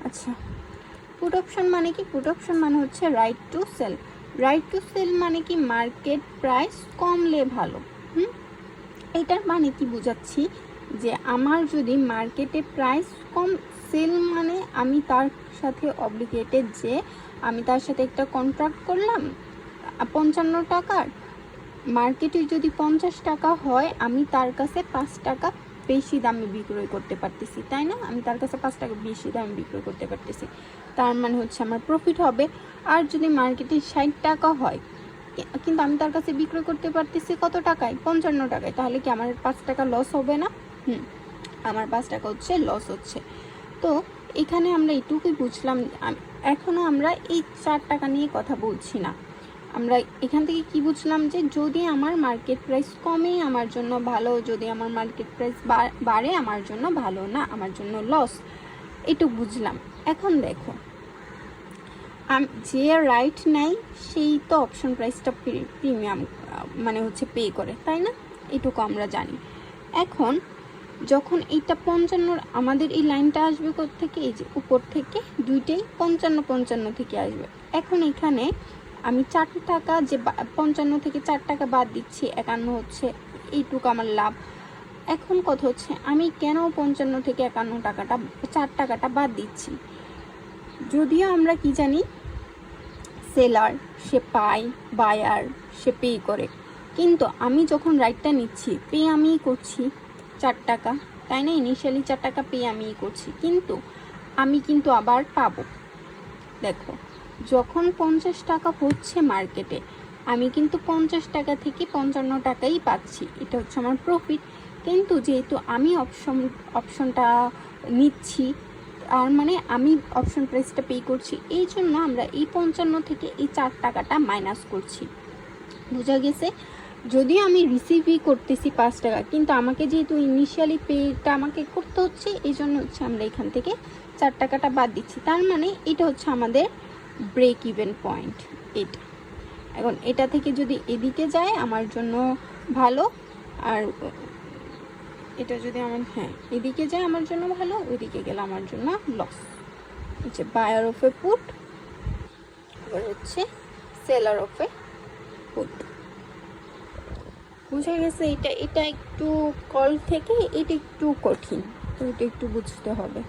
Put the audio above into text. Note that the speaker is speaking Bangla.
আচ্ছা, পুট অপশন মানে কি? পুট অপশন মানে হচ্ছে right to sell. Right to sell মানে কি? মার্কেট প্রাইস কমলে ভালো। এটার মানে কি বোঝাচ্ছি? যে আমার যদি মার্কেটে প্রাইস কম, সেল মানে আমি তার সাথে অব্লিগেটেড, যে আমি তার সাথে একটা কন্ট্রাক্ট করলাম 55 টাকার, মার্কেটে যদি 50 টাকা হয়, আমি তার কাছে 5 টাকা বেশি দামে বিক্রয় করতে পারতেছি, তাই না? আমি তার কাছে 5 টাকা বেশি দামে বিক্রয় করতে পারতেছি, তার মানে হচ্ছে আমার প্রফিট হবে। আর যদি মার্কেটে 60 টাকা হয় কিন্তু আমি তার কাছে বিক্রয় করতে পারতেছি কত টাকায়? 55 টাকায়, তাহলে কি আমার 5 টাকা লস হবে না? আমার 5 টাকা হচ্ছে লস হচ্ছে। তো এখানে আমরা এটুকুই বুঝলাম। এখনও আমরা এই 4 টাকা নিয়ে কথা বলছি না। আমরা এখান থেকে কি বুঝলাম? যে যদি আমার মার্কেট প্রাইস কমে আমার জন্য ভালো, যদি আমার মার্কেট প্রাইস বাড়ে আমার জন্য ভালো না, আমার জন্য লস, এটুকু বুঝলাম। এখন দেখো, যে রাইট নেয় সেই তো অপশন প্রাইসটা প্রিমিয়াম মানে হচ্ছে পে করে, তাই না? এটুকু আমরা জানি। এখন যখন এইটা 55, আমাদের এই লাইনটা আসবে থেকে, এই যে উপর থেকে দুইটাই 55 থেকে আসবে। এখন এখানে আমি 4 টাকা, যে 55 থেকে 4 টাকা বাদ দিচ্ছি, 51 হচ্ছে, এইটুকু আমার লাভ। এখন কথা হচ্ছে আমি কেন 55 থেকে 51 টাকাটা, 4 টাকাটা বাদ দিচ্ছি? যদিও আমরা কি জানি, সেলার সে পায়, বায়ার সে পে করে, কিন্তু আমি যখন রাইটটা নিচ্ছি, পে আমিই করছি 4 টাকা, তাই না? ইনিশিয়ালি 4 টাকা পে আমিই করছি, কিন্তু আমি কিন্তু আবার পাবো। দেখো, যখন 50 টাকা হচ্ছে মার্কেটে, আমি কিন্তু 50 টাকা থেকে 55 টাকাই পাচ্ছি, এটা হচ্ছে আমার প্রফিট। কিন্তু যেহেতু আমি অপশনটা নিচ্ছি, আর মানে আমি অপশন প্রাইসটা পে করছি, এই জন্য আমরা এই 55 থেকে এই 4 টাকাটা মাইনাস করছি। বোঝা গেছে? যদিও আমি রিসিভই করতেছি 5 টাকা, কিন্তু আমাকে যেহেতু ইনিশিয়ালি পেটা আমাকে করতে হচ্ছে, এই জন্য হচ্ছে আমরা এখান থেকে 4 টাকাটা বাদ দিচ্ছি। তার মানে এটা হচ্ছে আমাদের ব্রেক ইভেন পয়েন্ট, এটা। এখন এটা থেকে যদি এদিকে যায় আমার জন্য ভালো, আর এটা যদি আমার এদিকে যায় আমার জন্য ভালো, ওইদিকে গেলে আমার জন্য লস। হচ্ছে বায়ার অফ এ পুট, এবার হচ্ছে সেলার অফ এ পুট। বুঝে গেছে? এটা একটু কল থেকে এটা একটু কঠিন, তো এটা একটু বুঝতে হবে।